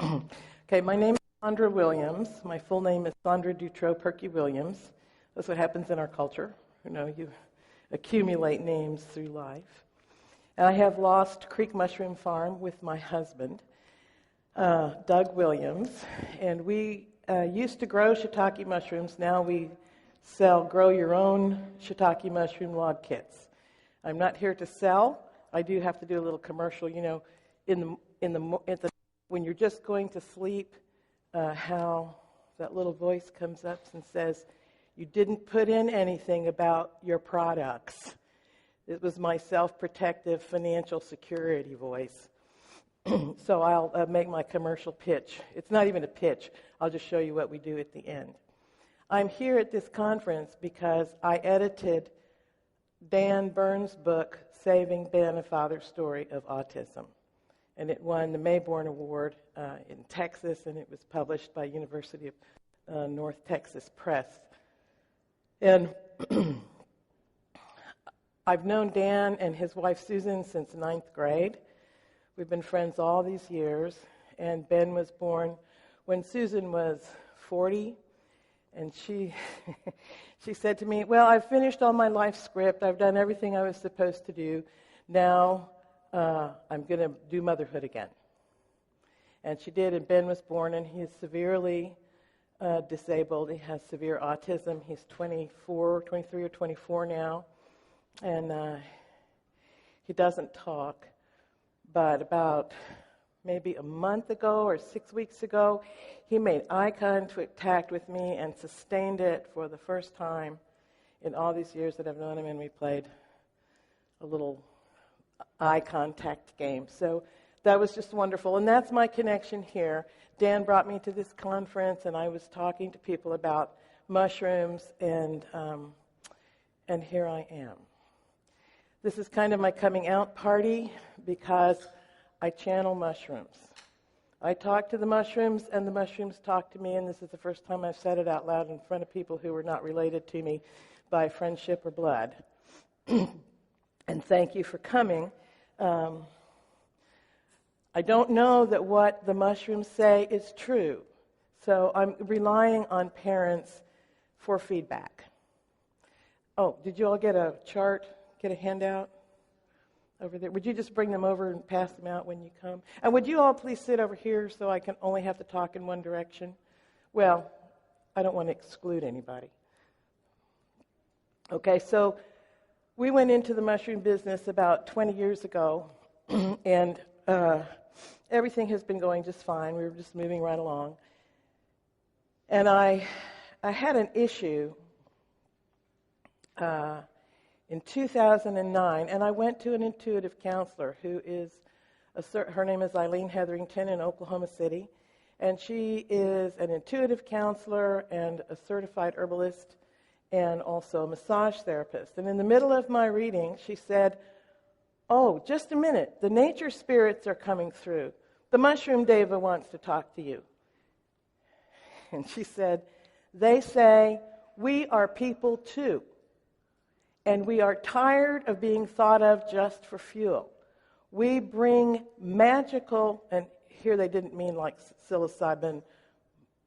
Okay, my name is Sandra Williams. My full name is Sandra Williams. That's what happens in our culture. You know, you accumulate names through life. And I have Lost Creek Mushroom Farm with my husband, Doug Williams. And we used to grow shiitake mushrooms. Now we sell grow your own shiitake mushroom log kits. I'm not here to sell. I do have to do a little commercial, you know, when you're just going to sleep, how that little voice comes up and says, you didn't put in anything about your products. It was my self-protective financial security voice. So I'll make my commercial pitch. It's not even a pitch. I'll just show you what we do at the end. I'm here at this conference because I edited Dan Burns' book, Saving Ben, A Father's Story of Autism. And it won the Mayborn Award in Texas, and it was published by University of North Texas Press. And I've known Dan and his wife Susan since 9th grade. We've been friends all these years, and Ben was born when Susan was 40, and she said to me, well, I've finished all my life script. I've done everything I was supposed to do. Now I'm going to do motherhood again. And she did, and Ben was born, and he is severely disabled. He has severe autism. He's 23 or 24 now, and he doesn't talk. But about maybe a month ago or 6 weeks ago, he made eye contact with me and sustained it for the first time in all these years that I've known him, and we played a little eye contact game. So that was just wonderful, and that's my connection here. Dan brought me to this conference, and I was talking to people about mushrooms, and here I am. This is kind of my coming out party because I channel mushrooms. I talk to the mushrooms, and the mushrooms talk to me, and this is the first time I've said it out loud in front of people who are not related to me by friendship or blood. And thank you for coming. I don't know that what the mushrooms say is true, so I'm relying on parents for feedback. Oh, did you all get a chart, get a handout over there? Would you just bring them over and pass them out when you come? And would you all please sit over here so I can only have to talk in one direction? Well, I don't want to exclude anybody. Okay, so we went into the mushroom business about 20 years ago, and everything has been going just fine. We were just moving right along. And I had an issue in 2009, and I went to an intuitive counselor who is, her name is Eileen Hetherington in Oklahoma City, and she is an intuitive counselor and a certified herbalist and also a massage therapist. And in the middle of my reading, she said, oh, just a minute, the nature spirits are coming through. The mushroom deva wants to talk to you. And she said, they say, we are people too, and we are tired of being thought of just for fuel. We bring magical, and here they didn't mean like psilocybin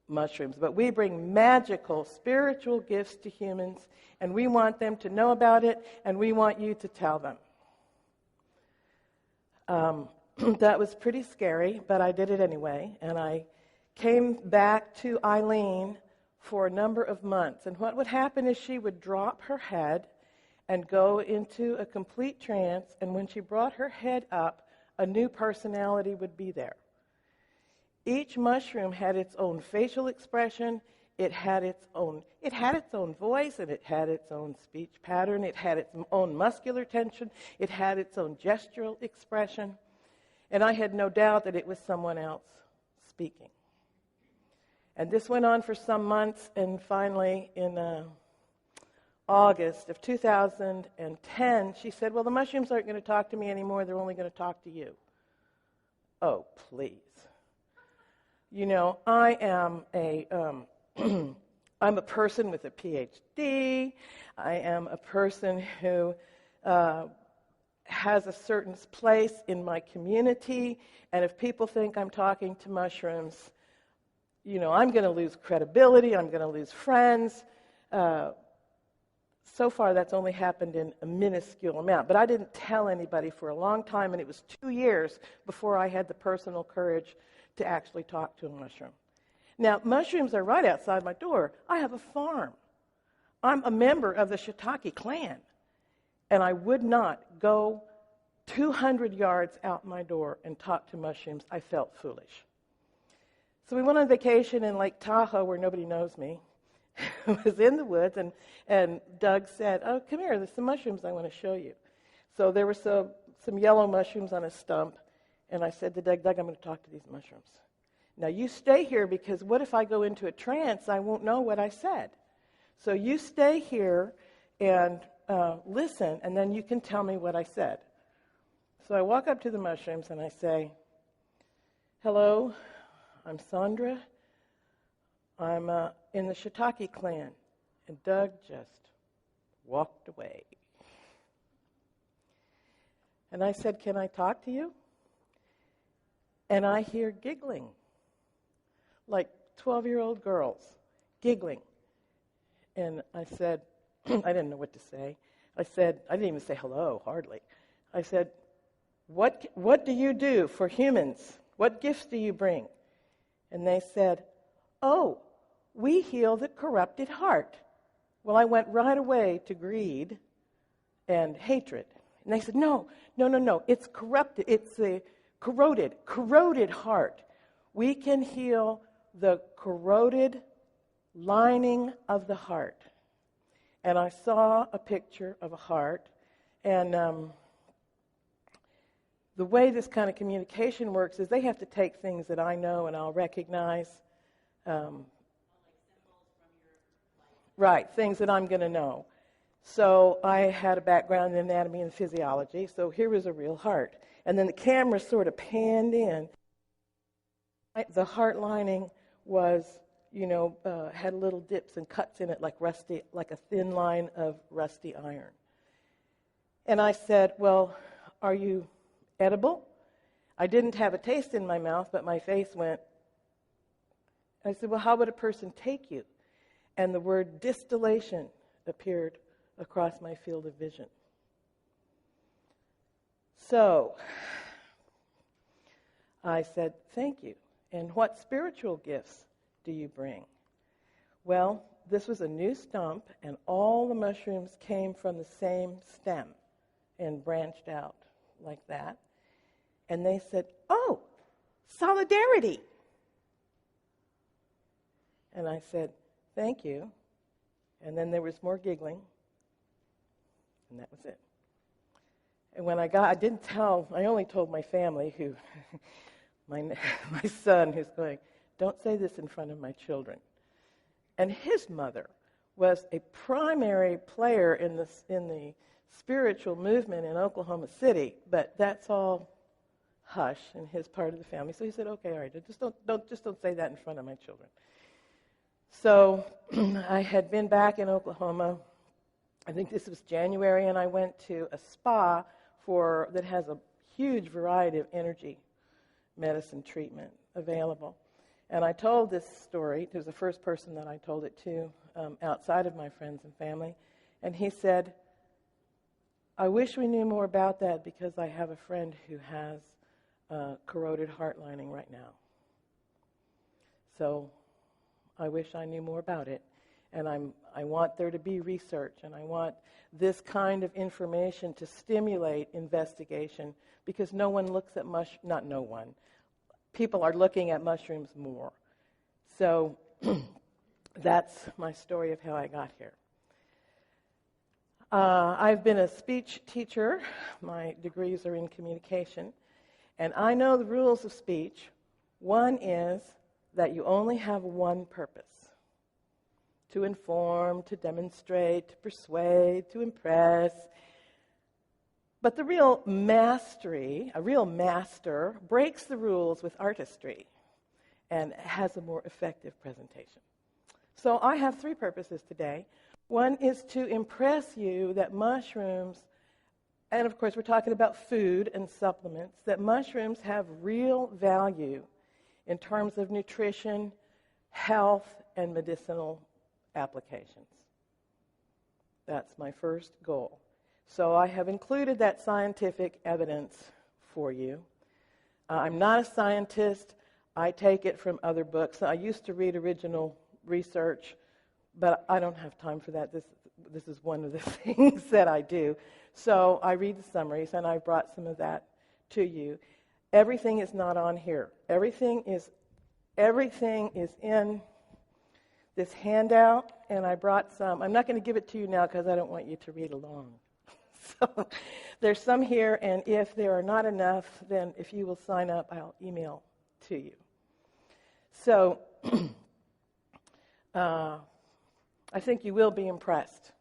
mushrooms, but we bring magical spiritual gifts to humans, and we want them to know about it, and we want you to tell them. That was pretty scary, but I did it anyway, and I came back to Eileen for a number of months, and what would happen is she would drop her head and go into a complete trance, and when she brought her head up, a new personality would be there. Each mushroom had its own facial expression, it had its own voice, and it had its own speech pattern, it had its own muscular tension, it had its own gestural expression, and I had no doubt that it was someone else speaking. And this went on for some months, and finally in August of 2010, she said, well, the mushrooms aren't going to talk to me anymore, they're only going to talk to you. Oh, please. You know, I am I'm a person with a PhD. I am a person who has a certain place in my community, and if people think I'm talking to mushrooms, I'm going to lose credibility, I'm going to lose friends. So far, that's only happened in a minuscule amount, but I didn't tell anybody for a long time, and it was 2 years before I had the personal courage to actually talk to a mushroom. Now, mushrooms are right outside my door. I have a farm. I'm a member of the Shiitake clan, and I would not go 200 yards out my door and talk to mushrooms. I felt foolish. So we went on vacation in Lake Tahoe where nobody knows me. I was in the woods, and Doug said, "Oh, come here, there's some mushrooms I want to show you." So there were some yellow mushrooms on a stump, and I said to Doug, "I'm going to talk to these mushrooms. Now you stay here, because what if I go into a trance? I won't know what I said. So you stay here and listen, and then you can tell me what I said." So I walk up to the mushrooms and I say, "Hello, I'm Sandra. I'm in the Shiitake clan." And Doug just walked away. And I said, "Can I talk to you?" And I hear giggling, like 12-year-old girls giggling. And I said, I didn't know what to say. I didn't even say hello, hardly. I said, what do you do for humans? What gifts do you bring? And they said, "Oh, we heal the corrupted heart." Well, I went right away to greed and hatred. And they said, no, it's corrupted. It's a corroded heart. We can heal the corroded lining of the heart. And I saw a picture of a heart, and the way this kind of communication works is they have to take things that I know and I'll recognize. Right, things that I'm going to know. So I had a background in anatomy and physiology, so here was a real heart. And then the camera sort of panned in. The heart lining was, had little dips and cuts in it like a thin line of rusty iron. And I said, "Well, are you edible?" I didn't have a taste in my mouth, but my face went. I said, "Well, how would a person take you?" And the word distillation appeared across my field of vision. So I said, "Thank you. And what spiritual gifts do you bring?" Well, this was a new stump, and all the mushrooms came from the same stem and branched out like that. And they said, "Oh, solidarity." And I said, "Thank you." And then there was more giggling, and that was it. And when I only told my family, who, my son, who's going, "Don't say this in front of my children." And his mother was a primary player in the spiritual movement in Oklahoma City, but that's all hush in his part of the family. So he said, "Okay, all right, just don't say that in front of my children." So I had been back in Oklahoma. I think this was January, and I went to a spa that has a huge variety of energy medicine treatment available. And I told this story. It was the first person that I told it to outside of my friends and family. And he said, "I wish we knew more about that, because I have a friend who has corroded heart lining right now. So I wish I knew more about it. And I want there to be research, and I want this kind of information to stimulate investigation, because no one looks at not no one. People are looking at mushrooms more." So that's my story of how I got here. I've been a speech teacher. My degrees are in communication. And I know the rules of speech. One is that you only have one purpose: to inform, to demonstrate, to persuade, to impress. But a real master breaks the rules with artistry and has a more effective presentation. So I have 3 purposes today. One is to impress you that mushrooms and of course we're talking about food and supplements, that mushrooms have real value in terms of nutrition, health, and medicinal applications. That's my first goal. So I have included that scientific evidence for you. I'm not a scientist. I take it from other books. I used to read original research, but I don't have time for that. This is one of the things that I do. So I read the summaries, and I brought some of that to you. Everything is not on here. Everything is in this handout, and I brought some. I'm not going to give it to you now because I don't want you to read along. So there's some here, and if there are not enough, then if you will sign up, I'll email to you. So I think you will be impressed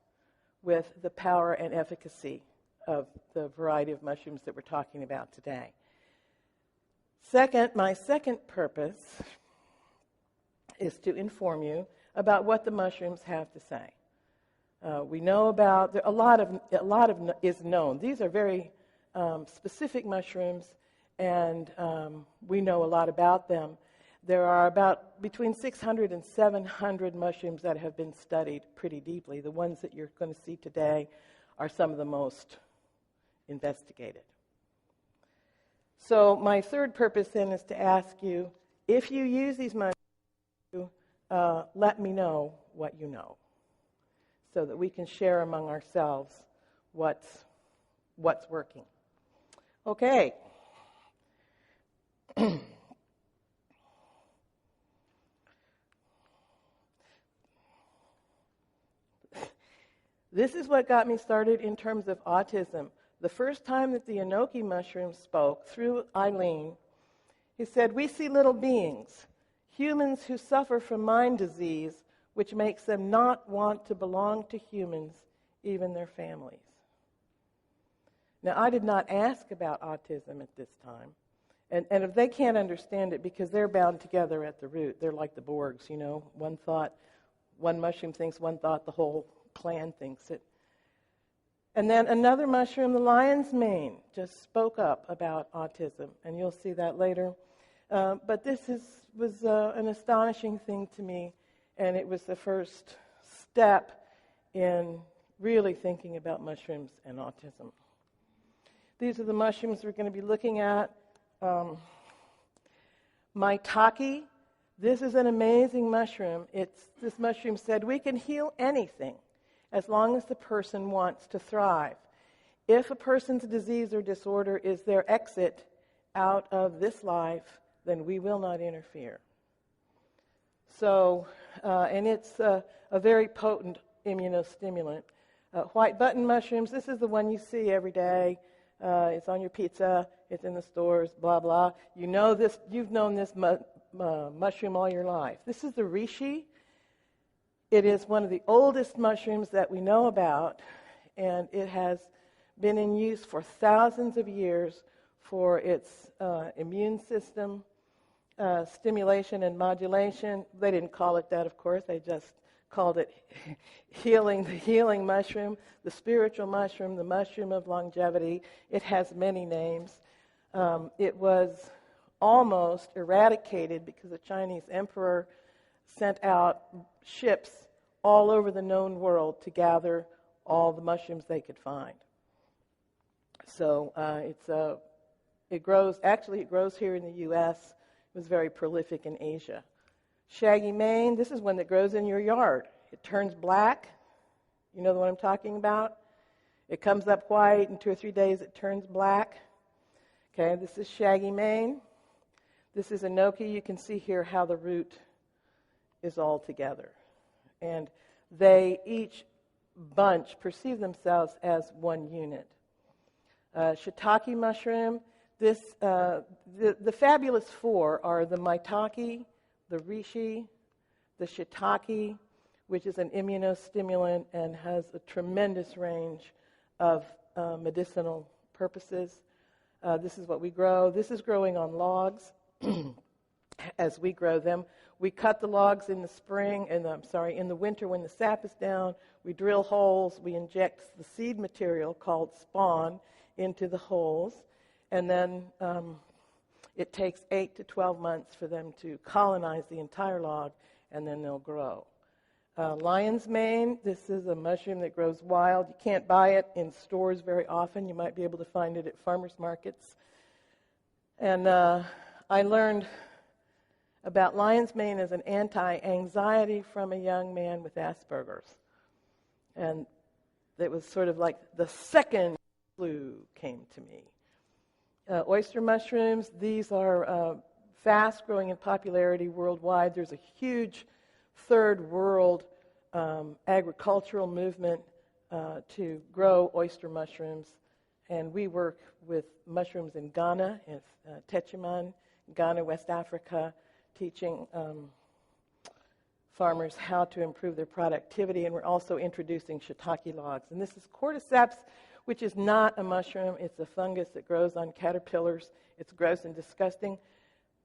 with the power and efficacy of the variety of mushrooms that we're talking about today. My second purpose is to inform you about what the mushrooms have to say. We know about a lot of is known. These are very specific mushrooms, and we know a lot about them. There are about between 600 and 700 mushrooms that have been studied pretty deeply. The ones that you're going to see today are some of the most investigated. So my third purpose then is to ask you, if you use these mushrooms, let me know what you know, so that we can share among ourselves what's working. Okay. This is what got me started in terms of autism. The first time that the enoki mushroom spoke through Eileen, he said, "We see little beings, humans who suffer from mind disease, which makes them not want to belong to humans, even their families." Now, I did not ask about autism at this time. And if they can't understand it, because they're bound together at the root. They're like the Borgs, you know. One thought, one mushroom thinks one thought, the whole clan thinks it. And then another mushroom, the lion's mane, just spoke up about autism. And you'll see that later. But this was an astonishing thing to me. And it was the first step in really thinking about mushrooms and autism. These are the mushrooms we're going to be looking at. Maitake. This is an amazing mushroom. This mushroom said, we can heal anything as long as the person wants to thrive. If a person's disease or disorder is their exit out of this life, then we will not interfere. So, and it's a very potent immunostimulant. White button mushrooms, this is the one you see every day. It's on your pizza, it's in the stores, blah, blah. You know this, you've known this mushroom all your life. This is the reishi. It is one of the oldest mushrooms that we know about, and it has been in use for thousands of years for its immune system stimulation and modulation. They didn't call it that, of course. They just called it the healing mushroom, the spiritual mushroom, the mushroom of longevity. It has many names. It was almost eradicated because the Chinese emperor sent out ships all over the known world to gather all the mushrooms they could find. So it grows here in the U.S. It was very prolific in Asia. Shaggy mane, this is one that grows in your yard. It turns black. You know the one I'm talking about? It comes up white, in 2 or 3 days it turns black. Okay, this is shaggy mane. This is enoki. You can see here how the root is all together. And they, each bunch, perceive themselves as one unit. Shiitake mushroom. The fabulous four are the maitake, the reishi, the shiitake, which is an immunostimulant and has a tremendous range of medicinal purposes. This is what we grow. This is growing on logs as we grow them. We cut the logs in the spring, in the winter when the sap is down. We drill holes. We inject the seed material called spawn into the holes, and then it takes 8 to 12 months for them to colonize the entire log, and then they'll grow. Lion's mane, this is a mushroom that grows wild. You can't buy it in stores very often. You might be able to find it at farmers markets. And I learned about lion's mane as an anti-anxiety from a young man with Asperger's. And it was sort of like the second flu came to me. Oyster mushrooms, these are fast growing in popularity worldwide. There's a huge third world agricultural movement to grow oyster mushrooms. And we work with mushrooms in Ghana, in Techiman, Ghana, West Africa, teaching farmers how to improve their productivity. And we're also introducing shiitake logs. And this is cordyceps, which is not a mushroom. It's a fungus that grows on caterpillars. It's gross and disgusting.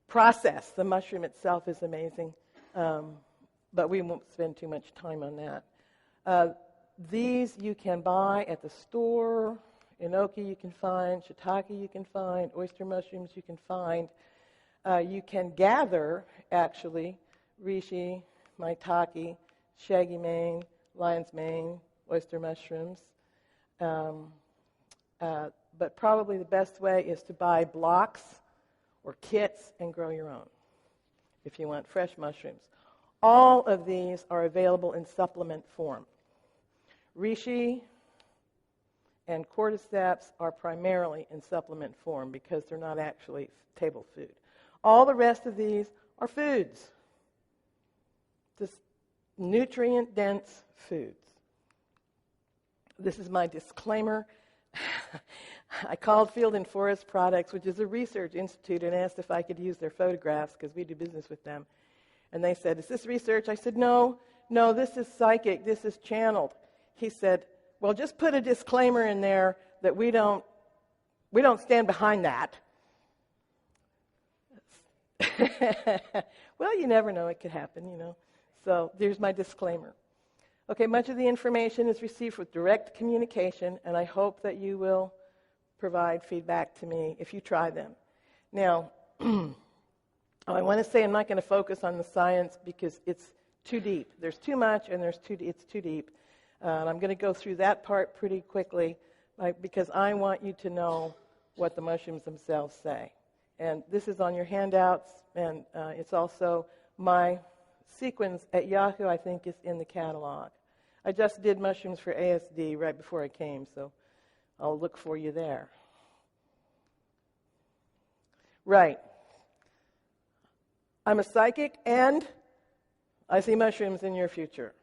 Process, the mushroom itself is amazing, but we won't spend too much time on that. These you can buy at the store. Enoki you can find, shiitake you can find, oyster mushrooms you can find. You can gather, actually, reishi, maitake, shaggy mane, lion's mane, oyster mushrooms. But probably the best way is to buy blocks or kits and grow your own if you want fresh mushrooms. All of these are available in supplement form. Reishi and cordyceps are primarily in supplement form because they're not actually table food. All the rest of these are foods, just nutrient-dense foods. This is my disclaimer. I called Field and Forest Products, which is a research institute, and asked if I could use their photographs because we do business with them. And they said, "Is this research?" I said, No, this is psychic. This is channeled. He said, "Well, just put a disclaimer in there that we don't stand behind that." Well, you never know. It could happen, you know. So there's my disclaimer. Okay, much of the information is received with direct communication, and I hope that you will provide feedback to me if you try them. Now, I want to say I'm not going to focus on the science because it's too deep. There's too much, and it's too deep. And I'm going to go through that part pretty quickly because I want you to know what the mushrooms themselves say. And this is on your handouts, and it's also my sequence at Yahoo, I think, is in the catalog. I just did mushrooms for ASD right before I came, so I'll look for you there. Right. I'm a psychic, and I see mushrooms in your future.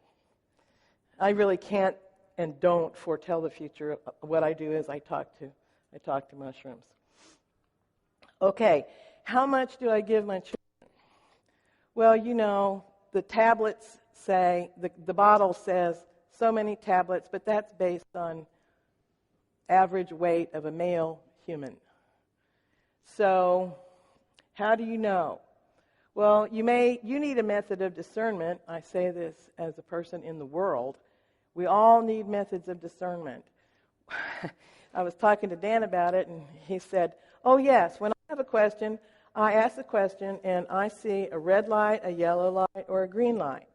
I really can't and don't foretell the future. What I do is I talk to mushrooms. Okay, how much do I give my children? Well, you know, the tablets say, the bottle says so many tablets, but that's based on average weight of a male human. So how do you know? Well, you need a method of discernment. I say this as a person in the world. We all need methods of discernment. I was talking to Dan about it, and he said, "Oh, yes, when I have a question, I ask the question, and I see a red light, a yellow light, or a green light."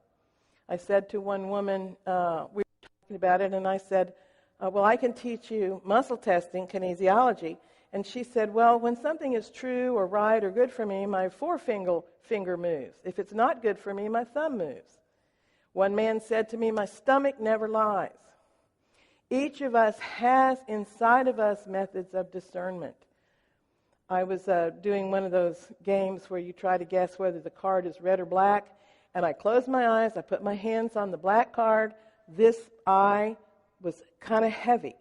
I said to one woman, we were talking about it, and I said, "Well, I can teach you muscle testing, kinesiology." And she said, "Well, when something is true or right or good for me, my forefinger moves. If it's not good for me, my thumb moves." One man said to me, "My stomach never lies." Each of us has inside of us methods of discernment. I was doing one of those games where you try to guess whether the card is red or black, and I closed my eyes, I put my hands on the black card. This eye was kind of heavy.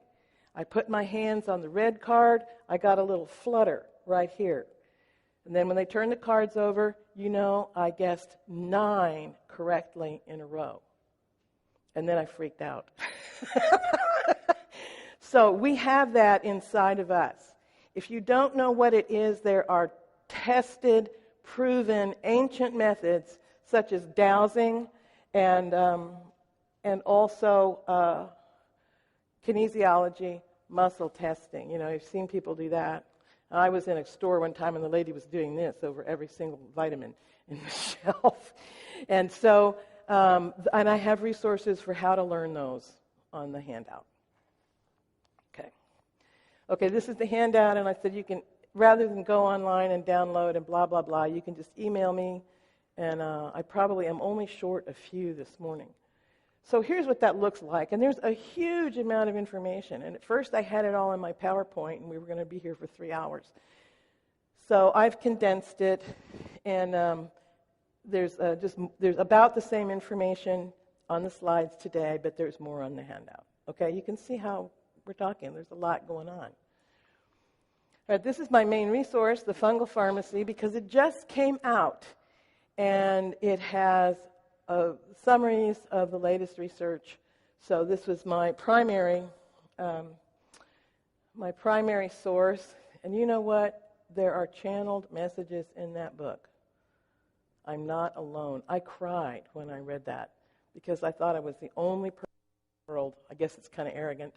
I put my hands on the red card, I got a little flutter right here. And then when they turned the cards over, you know, I guessed 9 correctly in a row. And then I freaked out. So we have that inside of us. If you don't know what it is, there are tested, proven, ancient methods such as dowsing and also kinesiology, muscle testing. You know, you've seen people do that. I was in a store one time, and the lady was doing this over every single vitamin in the shelf. And so, and I have resources for how to learn those on the handout. Okay, this is the handout, and I said you can, rather than go online and download and blah, blah, blah, you can just email me, and I probably am only short a few this morning. So here's what that looks like, and there's a huge amount of information, and at first I had it all in my PowerPoint, and we were going to be here for 3 hours. So I've condensed it, and there's about the same information on the slides today, but there's more on the handout. Okay, you can see how we're talking. There's a lot going on. All right, this is my main resource, the Fungal Pharmacy, because it just came out, and it has summaries of the latest research. So this was my primary source. And you know what? There are channeled messages in that book. I'm not alone. I cried when I read that because I thought I was the only person in the world. I guess it's kind of arrogant.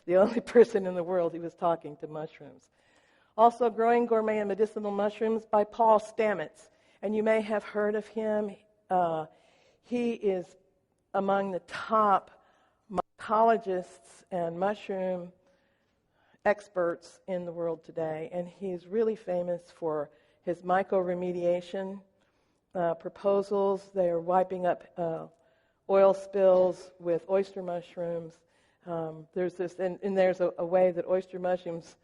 The only person in the world who was talking to mushrooms. Also, Growing Gourmet and Medicinal Mushrooms by Paul Stamets. And you may have heard of him. He is among the top mycologists and mushroom experts in the world today. And he's really famous for his mycoremediation proposals. They are wiping up oil spills with oyster mushrooms. There's a way that oyster mushrooms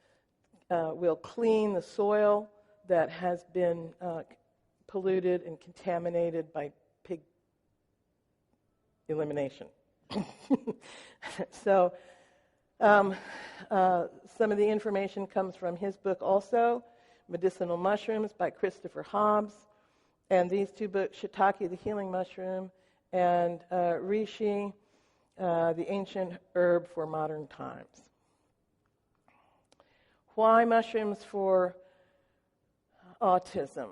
will clean the soil that has been polluted and contaminated by pig elimination. So some of the information comes from his book also, Medicinal Mushrooms by Christopher Hobbs, and these two books, Shiitake, the Healing Mushroom, and Reishi, the Ancient Herb for Modern Times. Why mushrooms for autism?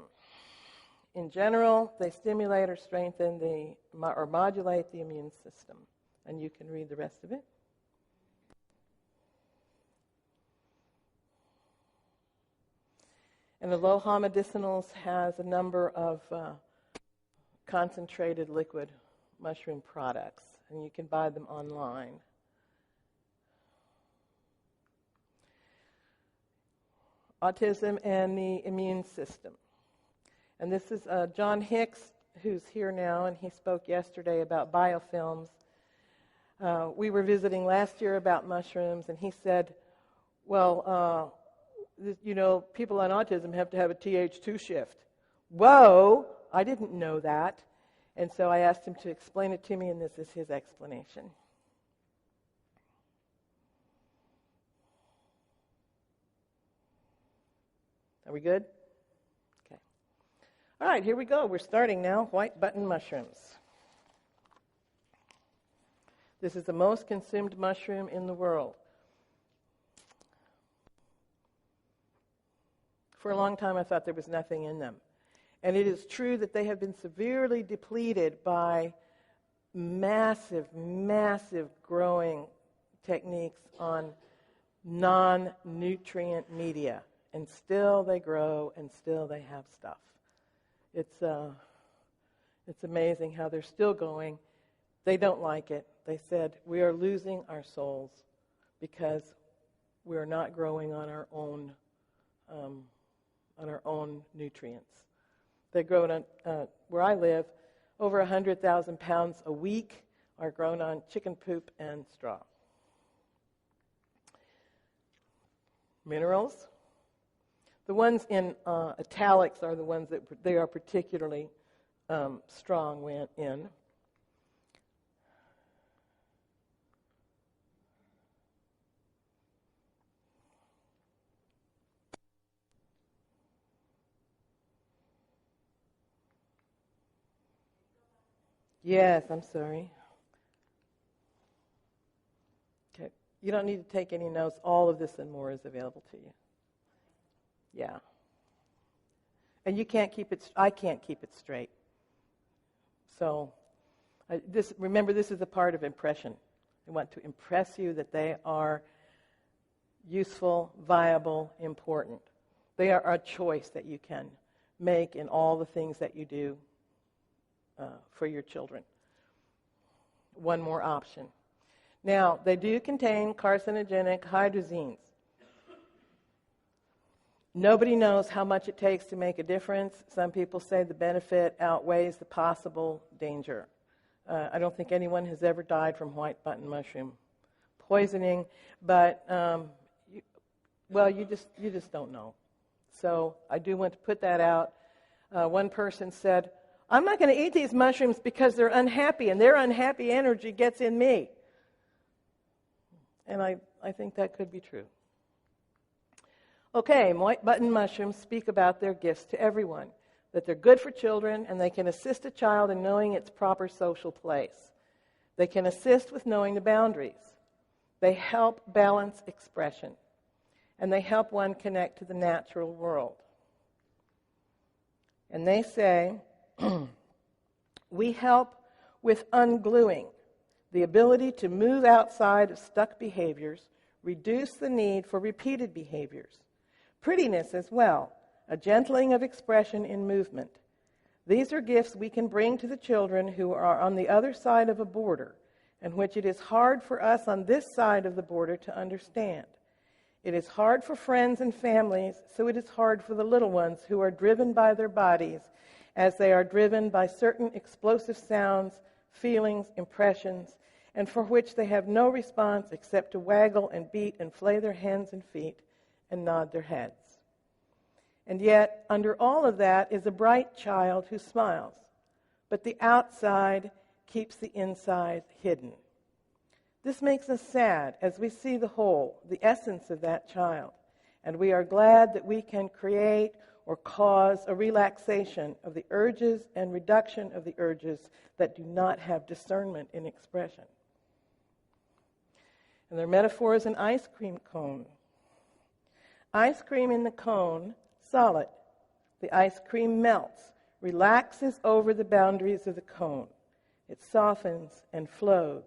In general, they stimulate or strengthen or modulate the immune system. And you can read the rest of it. And Aloha Medicinals has a number of concentrated liquid mushroom products, and you can buy them online. Autism and the immune system. And this is John Hicks, who's here now, and he spoke yesterday about biofilms. We were visiting last year about mushrooms, and he said, well, people on autism have to have a Th2 shift. Whoa, I didn't know that. And so I asked him to explain it to me, and this is his explanation. Are we good? Okay. All right, here we go. We're starting now. White button mushrooms. This is the most consumed mushroom in the world. For a long time, I thought there was nothing in them. And it is true that they have been severely depleted by massive, massive growing techniques on non-nutrient media. And still they grow, and still they have stuff. It's amazing how they're still going. They don't like it. They said, we are losing our souls because we are not growing on our own nutrients. They grow on, where I live, over 100,000 pounds a week are grown on chicken poop and straw. Minerals. The ones in italics are the ones that they are particularly strong in. Yes, I'm sorry. Okay. You don't need to take any notes. All of this and more is available to you. Yeah. And you can't keep it, I can't keep it straight. So, remember, this is a part of impression. I want to impress you that they are useful, viable, important. They are a choice that you can make in all the things that you do for your children. One more option. Now, they do contain carcinogenic hydrazines. Nobody knows how much it takes to make a difference. Some people say the benefit outweighs the possible danger. I don't think anyone has ever died from white button mushroom poisoning, but you just don't know. So I do want to put that out. One person said, "I'm not going to eat these mushrooms because they're unhappy, and their unhappy energy gets in me." And I think that could be true. Okay, white button mushrooms speak about their gifts to everyone, that they're good for children and they can assist a child in knowing its proper social place. They can assist with knowing the boundaries. They help balance expression, and they help one connect to the natural world. And they say, we help with ungluing, the ability to move outside of stuck behaviors, reduce the need for repeated behaviors. Prettiness as well, a gentling of expression in movement. These are gifts we can bring to the children who are on the other side of a border, and which it is hard for us on this side of the border to understand. It is hard for friends and families, so it is hard for the little ones who are driven by their bodies as they are driven by certain explosive sounds, feelings, impressions, and for which they have no response except to waggle and beat and flay their hands and feet and nod their heads. And yet, under all of that is a bright child who smiles, but the outside keeps the inside hidden. This makes us sad as we see the whole, the essence of that child, and we are glad that we can create or cause a relaxation of the urges and reduction of the urges that do not have discernment in expression. And their metaphor is an ice cream cone. Ice cream in the cone, solid. The ice cream melts, relaxes over the boundaries of the cone. It softens and flows,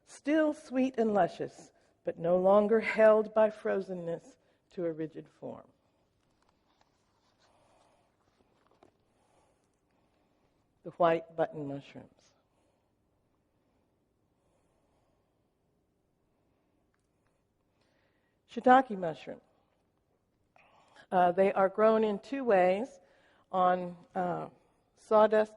still sweet and luscious, but no longer held by frozenness to a rigid form. The white button mushrooms. Shiitake mushroom. They are grown in two ways, on sawdust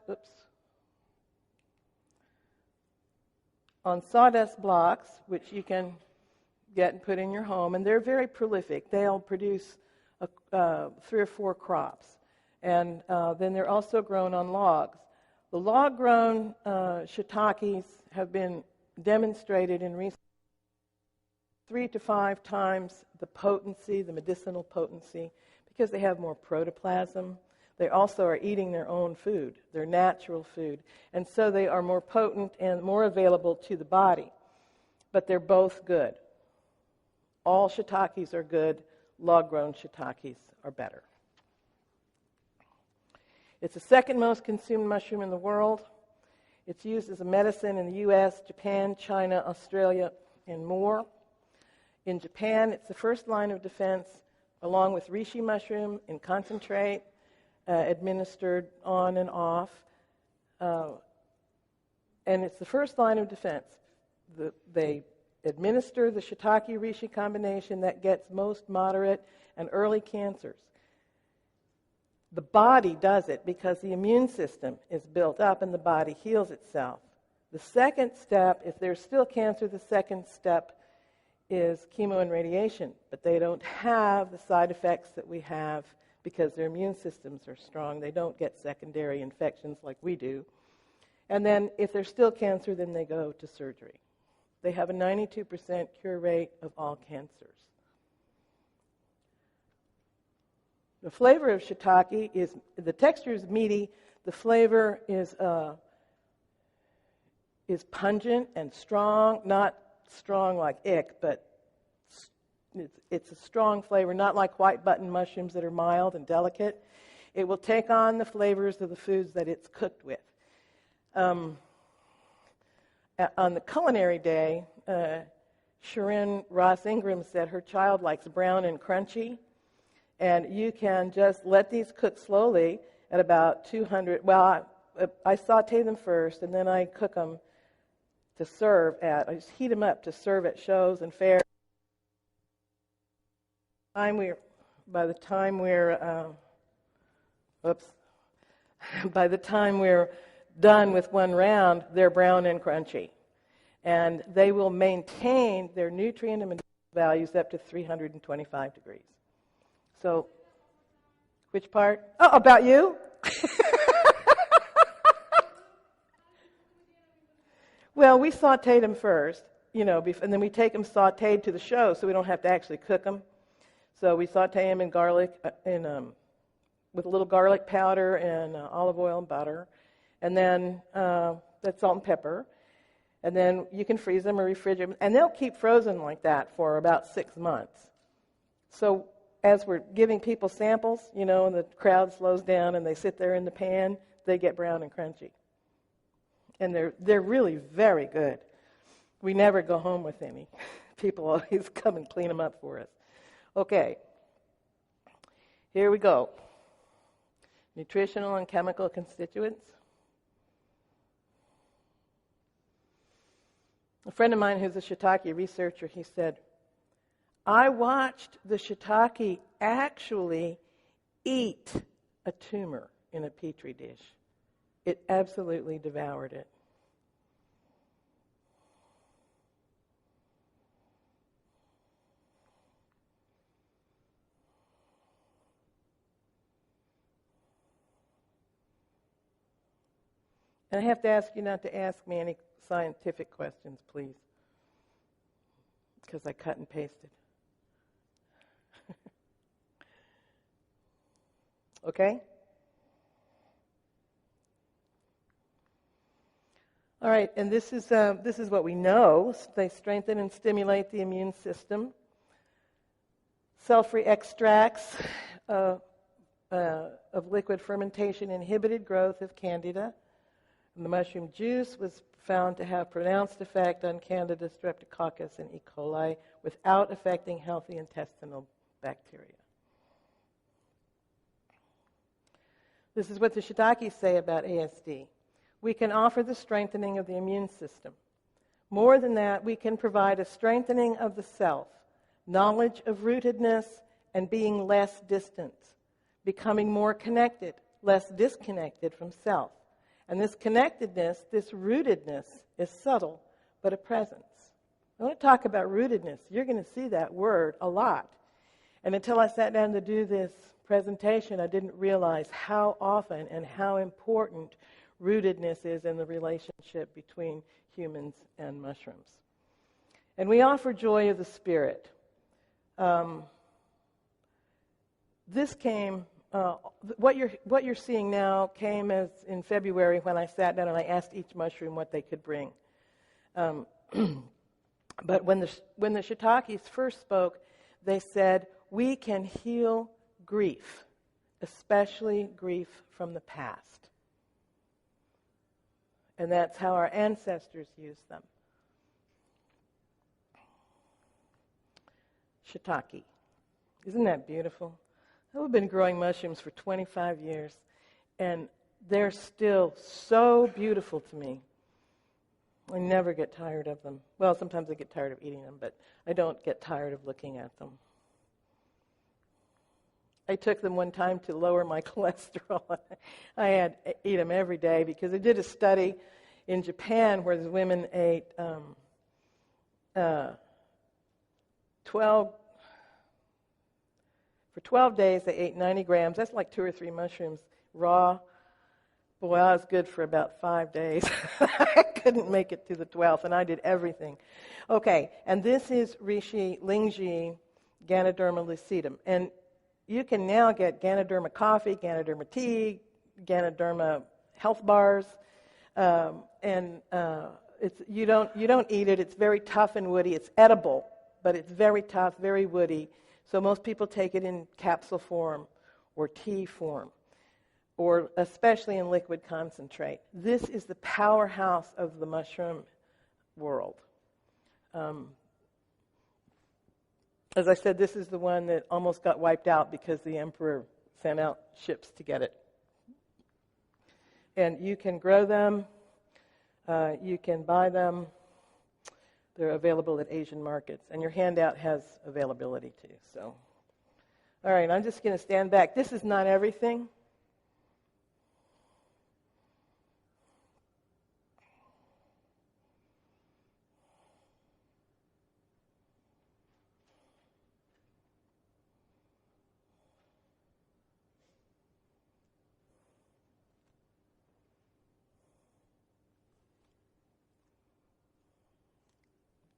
blocks, which you can get and put in your home, and they're very prolific. They'll produce 3 or 4 crops, and then they're also grown on logs. The log-grown shiitakes have been demonstrated in research 3 to 5 times the potency, the medicinal potency, because they have more protoplasm. They also are eating their own food, their natural food, and so they are more potent and more available to the body. But they're both good. All shiitakes are good. Log-grown shiitakes are better. It's the second most consumed mushroom in the world. It's used as a medicine in the U.S., Japan, China, Australia, and more. In Japan, it's the first line of defense, along with reishi mushroom in concentrate, administered on and off. And it's the first line of defense. They administer the shiitake-reishi combination that gets most moderate and early cancers. The body does it because the immune system is built up and the body heals itself. The second step, if there's still cancer, the second step is chemo and radiation, but they don't have the side effects that we have because their immune systems are strong. They don't get secondary infections like we do. And then if there's still cancer, then they go to surgery. They have a 92% cure rate of all cancers. The flavor of shiitake is, the texture is meaty, the flavor is pungent and strong, not strong like ick, but it's a strong flavor, not like white button mushrooms that are mild and delicate. It will take on the flavors of the foods that it's cooked with. On the culinary day, Sharon Ross Ingram said her child likes brown and crunchy, and you can just let these cook slowly at about 200. Well, I saute them first, and then I cook them to serve at. I just heat them up to serve at shows and fairs. By the time we're done with one round, they're brown and crunchy. And they will maintain their nutrient and medicinal values up to 325 degrees. So, which part? Oh, about you? Well, we sauteed them first, and then we take them sauteed to the show so we don't have to actually cook them. So we saute them in garlic, with a little garlic powder and olive oil and butter, and then that's salt and pepper. And then you can freeze them or refrigerate them, and they'll keep frozen like that for about 6 months. So as we're giving people samples, and the crowd slows down and they sit there in the pan, they get brown and crunchy. And they're really very good. We never go home with any. People always come and clean them up for us. Okay, here we go. Nutritional and chemical constituents. A friend of mine who's a shiitake researcher, he said, I watched the shiitake actually eat a tumor in a petri dish. It absolutely devoured it. And I have to ask you not to ask me any scientific questions, please, because I cut and pasted. Okay? All right, and this is what we know. They strengthen and stimulate the immune system. Cell-free extracts of liquid fermentation inhibited growth of Candida. And the mushroom juice was found to have pronounced effect on Candida streptococcus and E. coli without affecting healthy intestinal bacteria. This is what the shiitake say about ASD. We can offer the strengthening of the immune system. More than that, we can provide a strengthening of the self, knowledge of rootedness, and being less distant, becoming more connected, less disconnected from self. And this connectedness, this rootedness, is subtle, but a presence. I want to talk about rootedness. You're going to see that word a lot. And until I sat down to do this presentation, I didn't realize how often and how important rootedness is in the relationship between humans and mushrooms. And we offer joy of the spirit. This came... what you're seeing now came as in February when I sat down and I asked each mushroom what they could bring. But when the shiitakes first spoke, they said, we can heal grief, especially grief from the past. And that's how our ancestors used them. Shiitake. Isn't that beautiful? I've been growing mushrooms for 25 years, and they're still so beautiful to me. I never get tired of them. Well, sometimes I get tired of eating them, but I don't get tired of looking at them. I took them one time to lower my cholesterol. I had to eat them every day because I did a study in Japan where the women ate 12 For 12 days, they ate 90 grams. That's like 2 or 3 mushrooms raw. Boy, I was good for about 5 days. I couldn't make it to the 12th, and I did everything. Okay, and this is Reishi Lingji Ganoderma lucidum. And you can now get Ganoderma coffee, Ganoderma tea, Ganoderma health bars, you don't eat it. It's very tough and woody. It's edible, but it's very tough, very woody. So most people take it in capsule form or tea form, or especially in liquid concentrate. This is the powerhouse of the mushroom world. As I said, this is the one that almost got wiped out because the emperor sent out ships to get it. And you can grow them. You can buy them. They're available at Asian markets. And your handout has availability too. So, all right, I'm just going to stand back. This is not everything.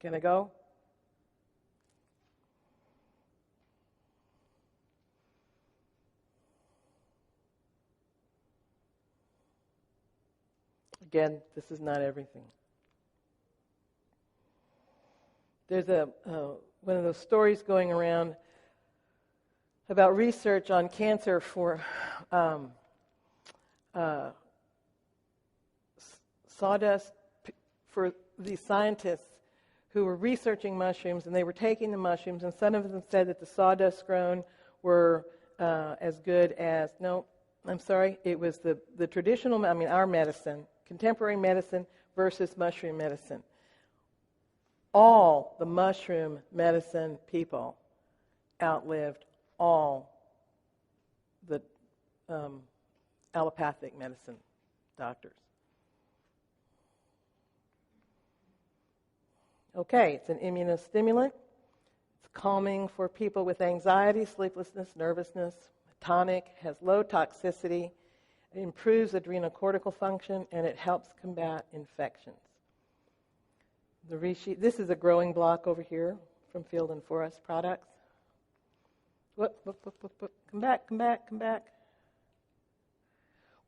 Can I go? Again, this is not everything. There's one of those stories going around about research on cancer for sawdust, for these scientists who were researching mushrooms, and they were taking the mushrooms, and some of them said that the sawdust grown were as good as, no, I'm sorry, it was the traditional, our medicine, contemporary medicine versus mushroom medicine. All the mushroom medicine people outlived all the allopathic medicine doctors. Okay, it's an immunostimulant. It's calming for people with anxiety, sleeplessness, nervousness. Tonic, has low toxicity. It improves adrenocortical function, and it helps combat infections. The reishi, this is a growing block over here from Field and Forest Products. Come back.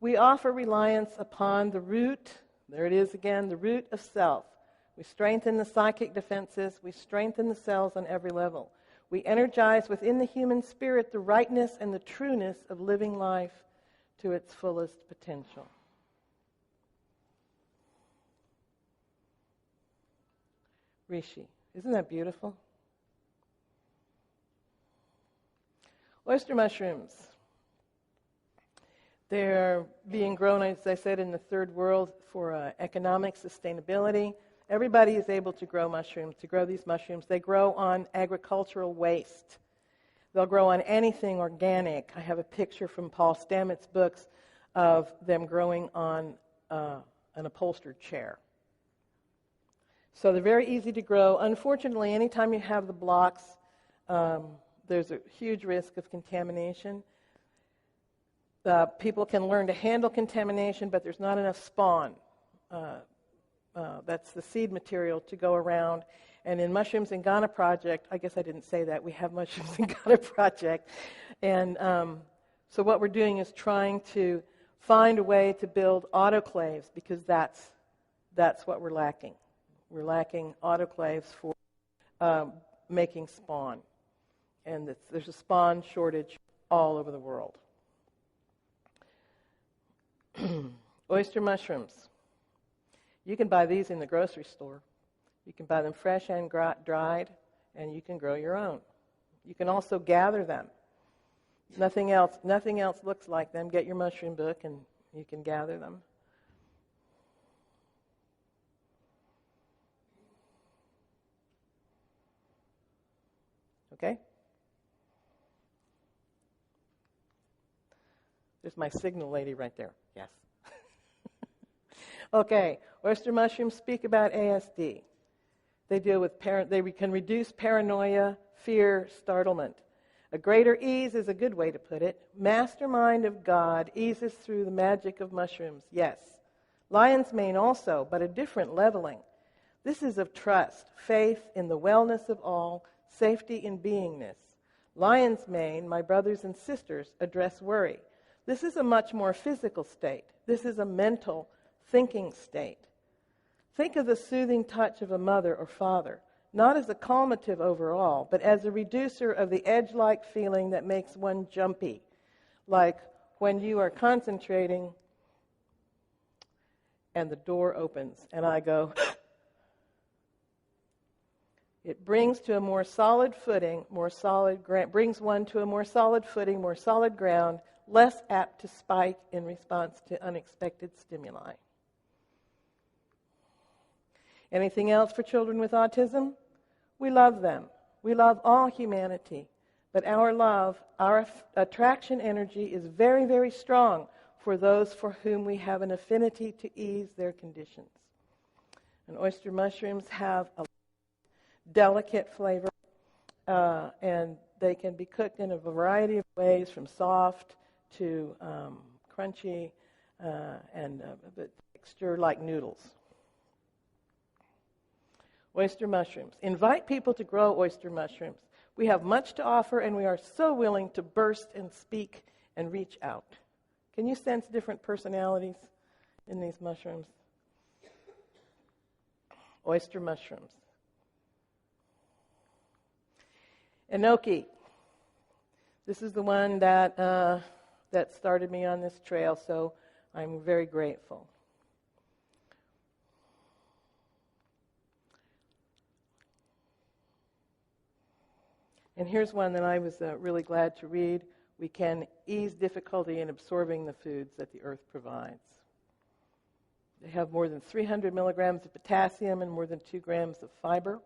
We offer reliance upon the root, there it is again, the root of self. We strengthen the psychic defenses. We strengthen the cells on every level. We energize within the human spirit the rightness and the trueness of living life to its fullest potential. Reishi. Isn't that beautiful? Oyster mushrooms. They're being grown, as I said, in the third world for economic sustainability. Everybody is able to grow mushrooms, to grow these mushrooms. They grow on agricultural waste. They'll grow on anything organic. I have a picture from Paul Stamets' books of them growing on an upholstered chair. So they're very easy to grow. Unfortunately, anytime you have the blocks, there's a huge risk of contamination. People can learn to handle contamination, but there's not enough spawn. That's the seed material to go around. And in Mushrooms in Ghana Project, I guess I didn't say that, we have Mushrooms in Ghana Project. And so what we're doing is trying to find a way to build autoclaves, because that's what we're lacking. We're lacking autoclaves for making spawn. And there's a spawn shortage all over the world. Oyster mushrooms. You can buy these in the grocery store. You can buy them fresh and dried, and you can grow your own. You can also gather them. Nothing else looks like them. Get your mushroom book, and you can gather them. Okay? There's my signal lady right there. Yes. Okay. Oyster mushrooms speak about ASD. They deal with they can reduce paranoia, fear, startlement. A greater ease is a good way to put it. Mastermind of God eases through the magic of mushrooms. Yes. Lion's mane also, but a different leveling. This is of trust, faith in the wellness of all, safety in beingness. Lion's mane, my brothers and sisters, address worry. This is a much more physical state. This is a mental, thinking state. Think of the soothing touch of a mother or father, not as a calmative overall, but as a reducer of the edge-like feeling that makes one jumpy, like when you are concentrating and the door opens and I go, It brings to a more solid footing, brings one to a more solid footing, more solid ground, less apt to spike in response to unexpected stimuli. Anything else for children with autism? We love them. We love all humanity. But our love, our attraction energy is very, very strong for those for whom we have an affinity to ease their conditions. And oyster mushrooms have a delicate flavor, and they can be cooked in a variety of ways, from soft to crunchy and the texture like noodles. Oyster mushrooms. Invite people to grow oyster mushrooms. We have much to offer, and we are so willing to burst and speak and reach out. Can you sense different personalities in these mushrooms? Oyster mushrooms. Enoki. This is the one that started me on this trail, so I'm very grateful. And here's one that I was really glad to read. We can ease difficulty in absorbing the foods that the earth provides. They have more than 300 milligrams of potassium and more than 2 grams of fiber,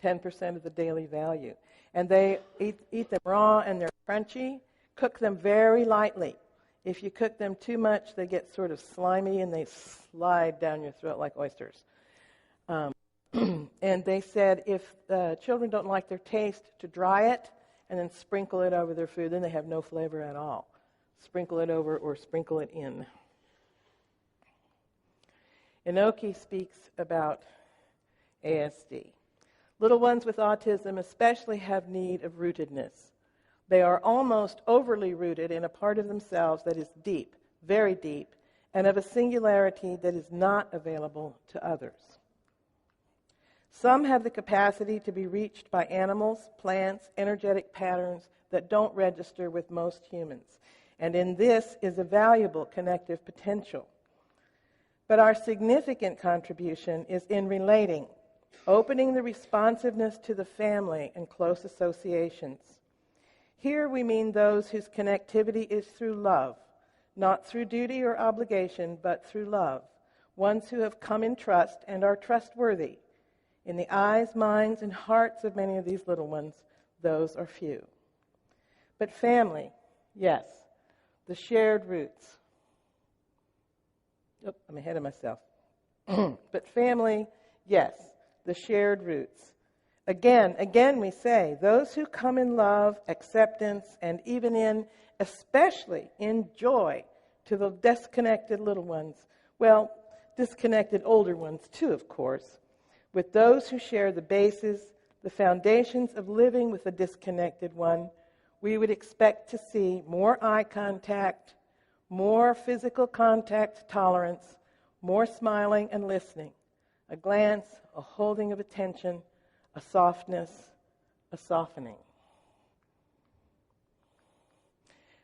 10% of the daily value. And they eat them raw, and they're crunchy. Cook them very lightly. If you cook them too much, they get sort of slimy and they slide down your throat like oysters. And they said if children don't like their taste, to dry it and then sprinkle it over their food. Then they have no flavor at all. Sprinkle it over or sprinkle it in. Enoki speaks about ASD. Little ones with autism especially have need of rootedness. They are almost overly rooted in a part of themselves that is deep, very deep, and of a singularity that is not available to others. Some have the capacity to be reached by animals, plants, energetic patterns that don't register with most humans. And in this is a valuable connective potential. But our significant contribution is in relating, opening the responsiveness to the family and close associations. Here we mean those whose connectivity is through love, not through duty or obligation, but through love, ones who have come in trust and are trustworthy. In the eyes, minds, and hearts of many of these little ones, those are few. But family, yes, the shared roots. Oh, I'm ahead of myself. But family, yes, the shared roots. Again we say, those who come in love, acceptance, and even especially in joy to the disconnected little ones. Well, disconnected older ones too, of course. With those who share the bases, the foundations of living with a disconnected one, we would expect to see more eye contact, more physical contact tolerance, more smiling and listening, a glance, a holding of attention, a softness, a softening.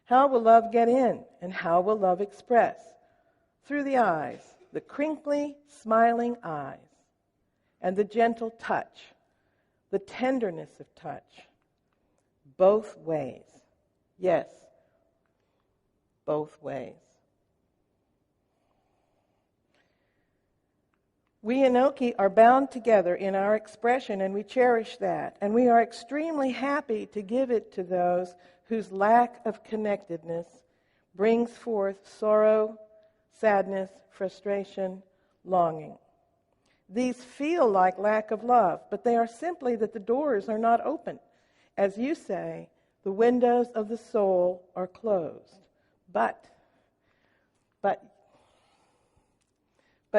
How will love get in, and how will love express? Through the eyes, the crinkly, smiling eyes, and the gentle touch, the tenderness of touch, both ways. Yes, both ways. We Enoki are bound together in our expression, and we cherish that. And we are extremely happy to give it to those whose lack of connectedness brings forth sorrow, sadness, frustration, longing. These feel like lack of love, but they are simply that the doors are not open. As you say, the windows of the soul are closed. But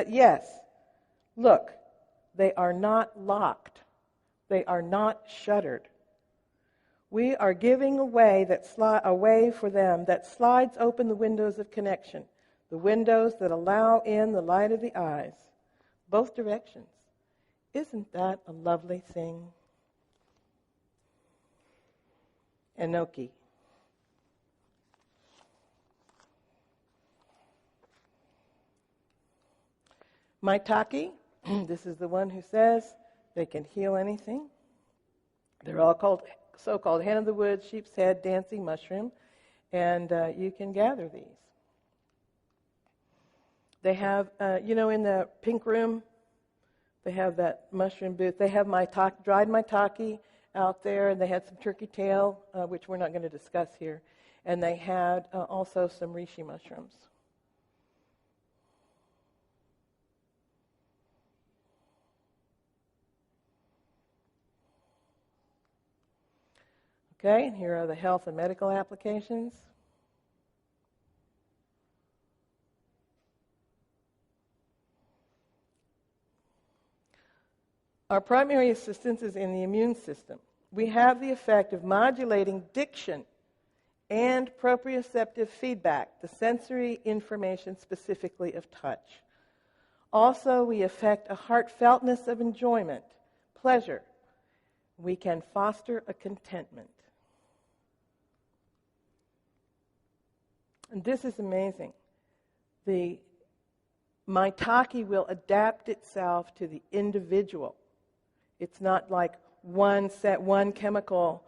yes, look, they are not locked. They are not shuttered. We are giving a way for them that slides open the windows of connection, the windows that allow in the light of the eyes, both directions. Isn't that a lovely thing? Enoki. Maitake, this is the one who says they can heal anything. They're all called so-called hen of the woods, sheep's head, dancing mushroom, and you can gather these. They have, in the pink room, they have that mushroom booth. They have dried maitake out there, and they had some turkey tail, which we're not going to discuss here. And they had also some reishi mushrooms. Okay, and here are the health and medical applications. Our primary assistance is in the immune system. We have the effect of modulating diction and proprioceptive feedback, the sensory information specifically of touch. Also, we affect a heartfeltness of enjoyment, pleasure. We can foster a contentment. And this is amazing. The maitake will adapt itself to the individual. It's not like one chemical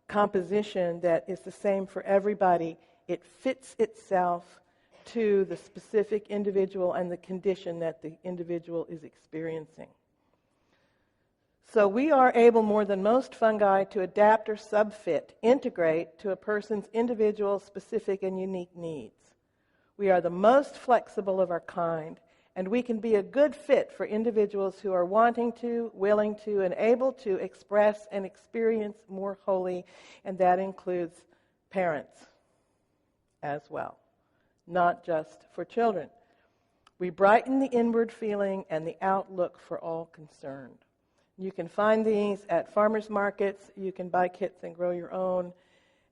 composition that is the same for everybody. It fits itself to the specific individual and the condition that the individual is experiencing. So we are able, more than most fungi, to adapt or subfit, integrate to a person's individual, specific, and unique needs. We are the most flexible of our kind, and we can be a good fit for individuals who are wanting to, willing to, and able to express and experience more wholly, and that includes parents as well, not just for children. We brighten the inward feeling and the outlook for all concerned. You can find these at farmers markets. You can buy kits and grow your own.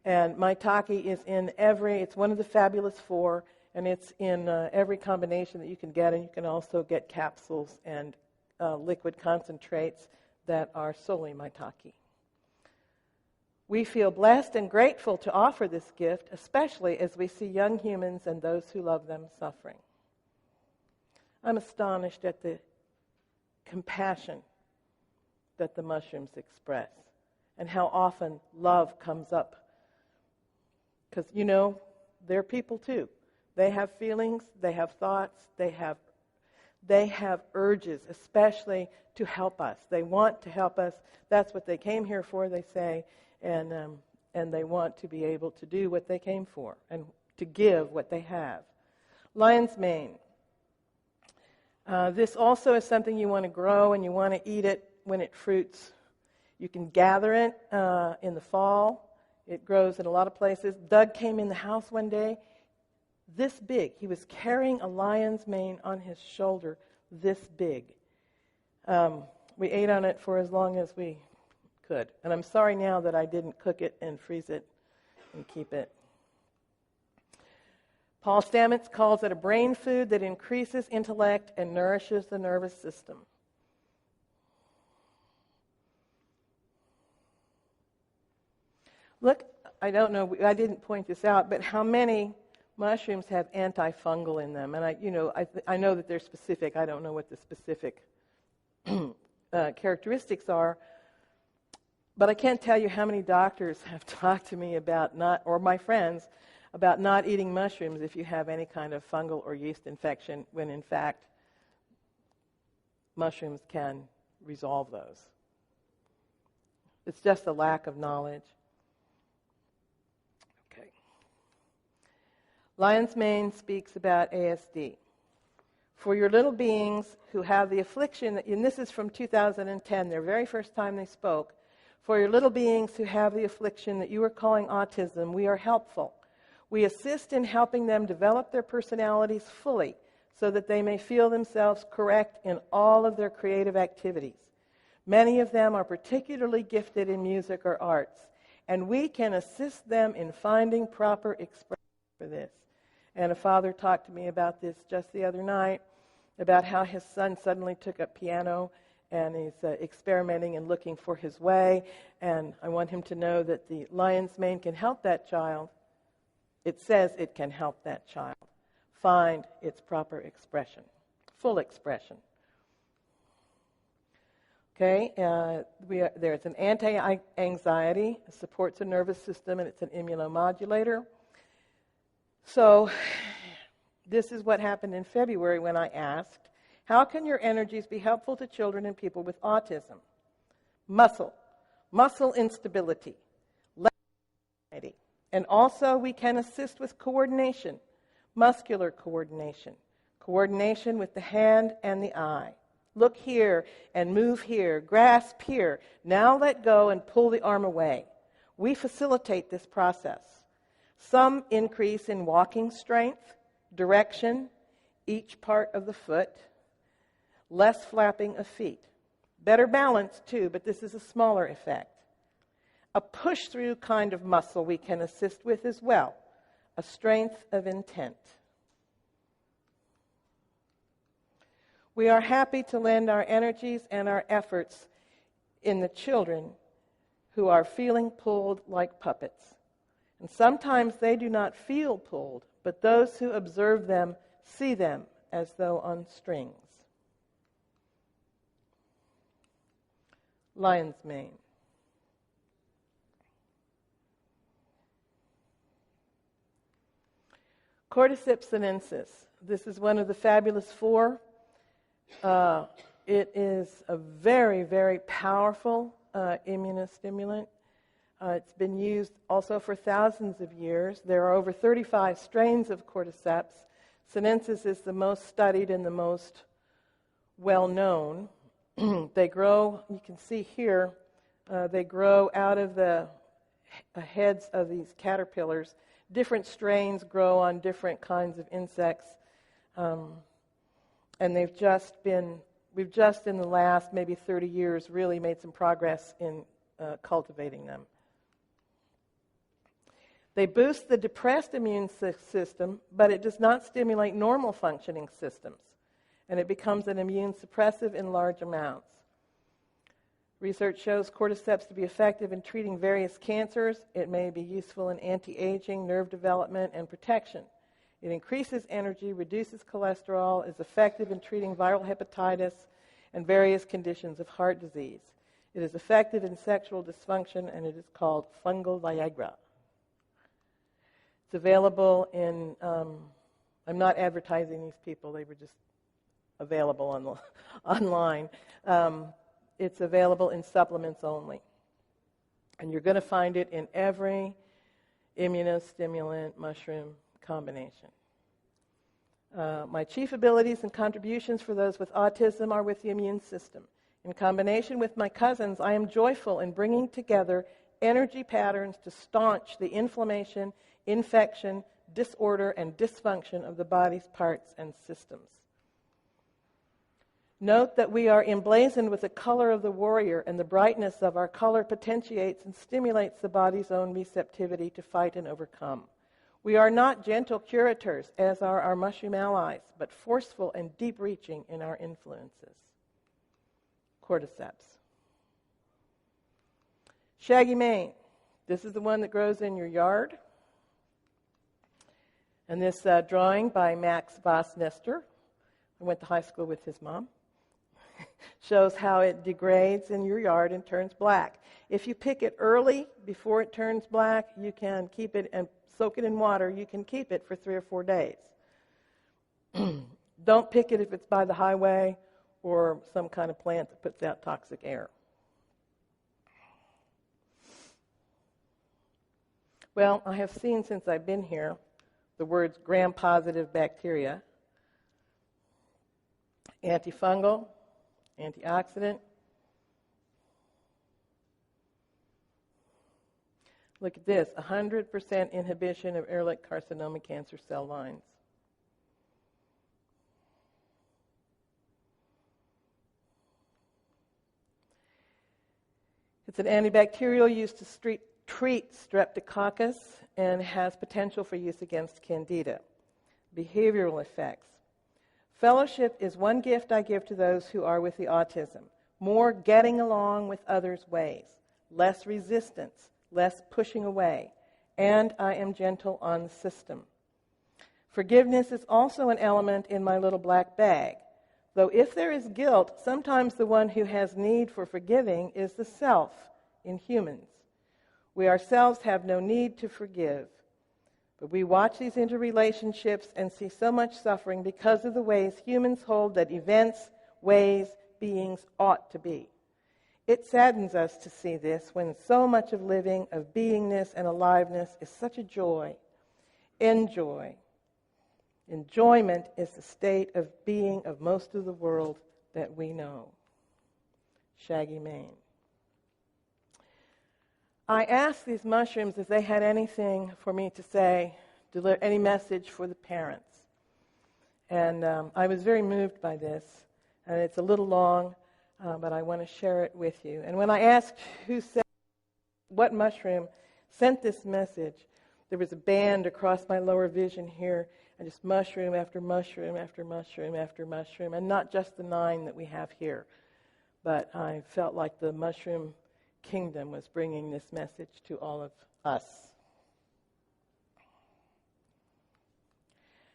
And maitake is in it's one of the fabulous four, and it's in every combination that you can get. And you can also get capsules and liquid concentrates that are solely maitake. We feel blessed and grateful to offer this gift, especially as we see young humans and those who love them suffering. I'm astonished at the compassion that the mushrooms express and how often love comes up. Because, they're people too. They have feelings, they have thoughts, they have urges, especially to help us. They want to help us. That's what they came here for, they say, and they want to be able to do what they came for and to give what they have. Lion's mane. This also is something you want to grow, and you want to eat it when it fruits. You can gather it in the fall. It grows in a lot of places. Doug came in the house one day, this big. He was carrying a lion's mane on his shoulder, this big. We ate on it for as long as we could. And I'm sorry now that I didn't cook it and freeze it and keep it. Paul Stamets calls it a brain food that increases intellect and nourishes the nervous system. Look, I don't know, I didn't point this out, but how many mushrooms have antifungal in them? And I know that they're specific. I don't know what the specific characteristics are, but I can't tell you how many doctors have talked to me about or my friends, about not eating mushrooms if you have any kind of fungal or yeast infection, when in fact mushrooms can resolve those. It's just a lack of knowledge. Okay. Lion's mane speaks about ASD. For your little beings who have the affliction, and this is from 2010, their very first time they spoke, for your little beings who have the affliction that you are calling autism, we are helpful. We assist in helping them develop their personalities fully so that they may feel themselves correct in all of their creative activities. Many of them are particularly gifted in music or arts, and we can assist them in finding proper expression for this. And a father talked to me about this just the other night, about how his son suddenly took up piano and he's experimenting and looking for his way. And I want him to know that the lion's mane can help that child. It says it can help that child find its proper expression, full expression. Okay, there's an anti-anxiety, it supports the nervous system, and it's an immunomodulator. So this is what happened in February when I asked, how can your energies be helpful to children and people with autism? Muscle instability, anxiety. And also we can assist with coordination, muscular coordination, coordination with the hand and the eye. Look here and move here, grasp here. Now let go and pull the arm away. We facilitate this process. Some increase in walking strength, direction, each part of the foot, less flapping of feet. Better balance too, but this is a smaller effect. A push-through kind of muscle we can assist with as well, a strength of intent. We are happy to lend our energies and our efforts in the children who are feeling pulled like puppets. And sometimes they do not feel pulled, but those who observe them see them as though on strings. Lion's mane. Cordyceps sinensis. This is one of the fabulous four. It is a very, very powerful immunostimulant. It's been used also for thousands of years. There are over 35 strains of cordyceps. Sinensis is the most studied and the most well-known. They grow, you can see here, they grow out of the heads of these caterpillars. Different strains grow on different kinds of insects. And we've just in the last maybe 30 years really made some progress in cultivating them. They boost the depressed immune system, but it does not stimulate normal functioning systems, and it becomes an immune suppressive in large amounts. Research shows cordyceps to be effective in treating various cancers. It may be useful in anti-aging, nerve development, and protection. It increases energy, reduces cholesterol, is effective in treating viral hepatitis and various conditions of heart disease. It is effective in sexual dysfunction, and it is called fungal Viagra. It's available in, I'm not advertising these people, they were just available online. It's available in supplements only. And you're going to find it in every immunostimulant mushroom combination. My chief abilities and contributions for those with autism are with the immune system. In combination with my cousins, I am joyful in bringing together energy patterns to staunch the inflammation, infection, disorder, and dysfunction of the body's parts and systems. Note that we are emblazoned with the color of the warrior, and the brightness of our color potentiates and stimulates the body's own receptivity to fight and overcome. We are not gentle curators, as are our mushroom allies, but forceful and deep-reaching in our influences. Cordyceps. Shaggy mane. This is the one that grows in your yard. And this drawing by Max Voss Nestor, I went to high school with his mom, shows how it degrades in your yard and turns black. If you pick it early, before it turns black, you can keep it and soak it in water. You can keep it for 3 or 4 days. Don't pick it if it's by the highway or some kind of plant that puts out toxic air. Well, I have seen since I've been here the words gram-positive bacteria, antifungal, antioxidant. Look at this, 100% inhibition of Ehrlich carcinoma cancer cell lines. It's an antibacterial used to treat streptococcus and has potential for use against candida. Behavioral effects. Fellowship is one gift I give to those who are with the autism. More getting along with others' ways. Less resistance. Less pushing away. And I am gentle on the system. Forgiveness is also an element in my little black bag. Though if there is guilt, sometimes the one who has need for forgiving is the self in humans. We ourselves have no need to forgive. But we watch these interrelationships and see so much suffering because of the ways humans hold that events, ways, beings ought to be. It saddens us to see this when so much of living, of beingness and aliveness is such a joy. Enjoy. Enjoyment is the state of being of most of the world that we know. Shaggy Mane. I asked these mushrooms if they had anything for me to say, any message for the parents. And I was very moved by this. And it's a little long, but I want to share it with you. And when I asked what mushroom sent this message, there was a band across my lower vision here, and just mushroom after mushroom after mushroom after mushroom, and not just the 9 that we have here. But I felt like the mushroom kingdom was bringing this message to all of us.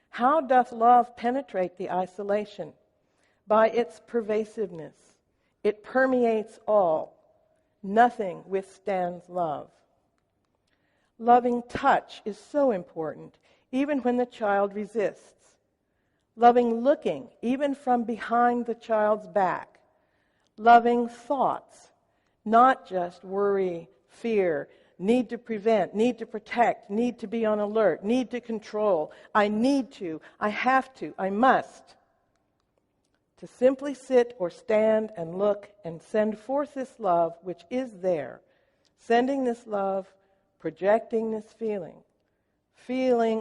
How doth love penetrate the isolation? By its pervasiveness. It permeates all. Nothing withstands love. Loving touch is so important, even when the child resists. Loving looking, even from behind the child's back. Loving thoughts, not just worry, fear, need to prevent, need to protect, need to be on alert, need to control, I need to, I have to, I must. To simply sit or stand and look and send forth this love which is there, sending this love, projecting this feeling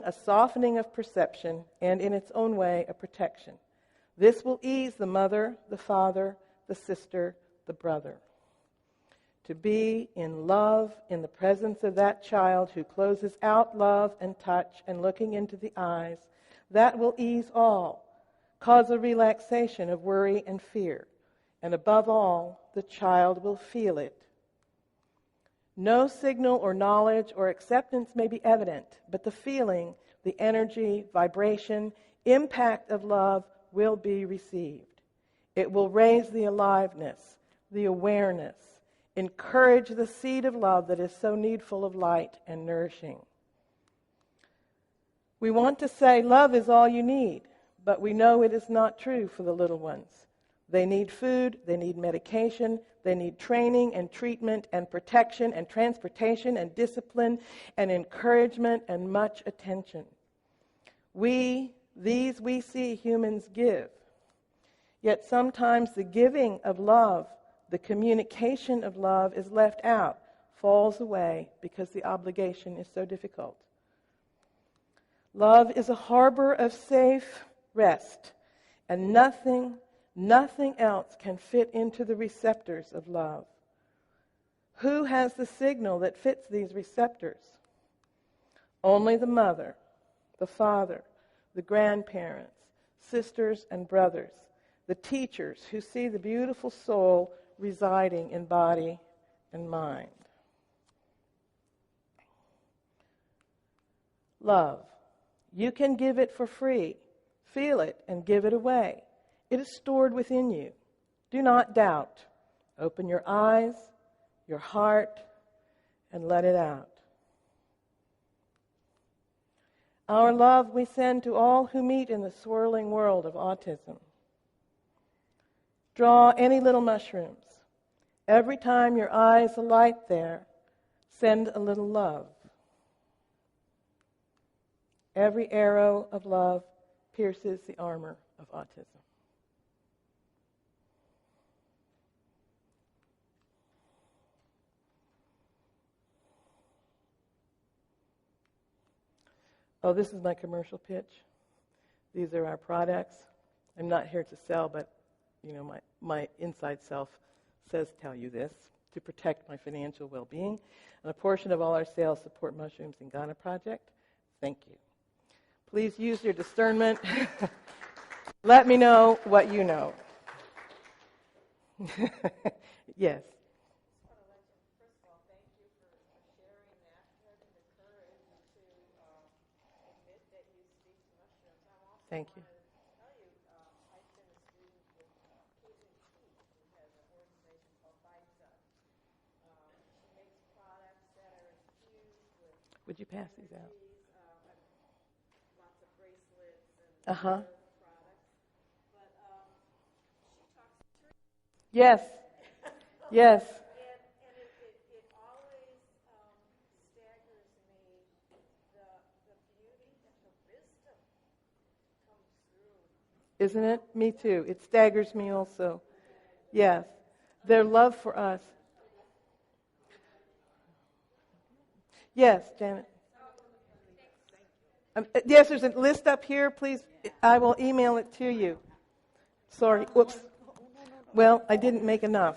a softening of perception and in its own way a protection. This will ease the mother, the father, the sister, the brother. To be in love in the presence of that child who closes out love and touch and looking into the eyes, that will ease all, cause a relaxation of worry and fear, and above all, the child will feel it. No signal or knowledge or acceptance may be evident, but the feeling, the energy, vibration, impact of love will be received. It will raise the aliveness, the awareness, encourage the seed of love that is so needful of light and nourishing. We want to say love is all you need, but we know it is not true for the little ones. They need food, they need medication, they need training and treatment and protection and transportation and discipline and encouragement and much attention. We see humans give. Yet sometimes the giving of love, the communication of love is left out, falls away because the obligation is so difficult. Love is a harbor of safe rest, and nothing else can fit into the receptors of love. Who has the signal that fits these receptors? Only the mother, the father, the grandparents, sisters and brothers, the teachers who see the beautiful soul residing in body and mind. Love. You can give it for free. Feel it and give it away. It is stored within you. Do not doubt. Open your eyes, your heart, and let it out. Our love we send to all who meet in the swirling world of autism. Draw any little mushrooms. Every time your eyes alight there, send a little love. Every arrow of love pierces the armor of autism. Oh, this is my commercial pitch. These are our products. I'm not here to sell, but my inside self says tell you this to protect my financial well-being. And a portion of all our sales support Mushrooms in Ghana Project. Thank you. Please use your discernment. Let me know what you know. Yes. Thank you. Would you pass these out? Lots of bracelets and Uh-huh. products. But she talks to Yes. Yes. and it always staggers me the beauty and the wisdom comes through. Isn't it? Me too. It staggers me also. Yes. Their love for us. Yes, Janet. Yes, there's a list up here. Please, I will email it to you. Sorry. Whoops. Well, I didn't make enough.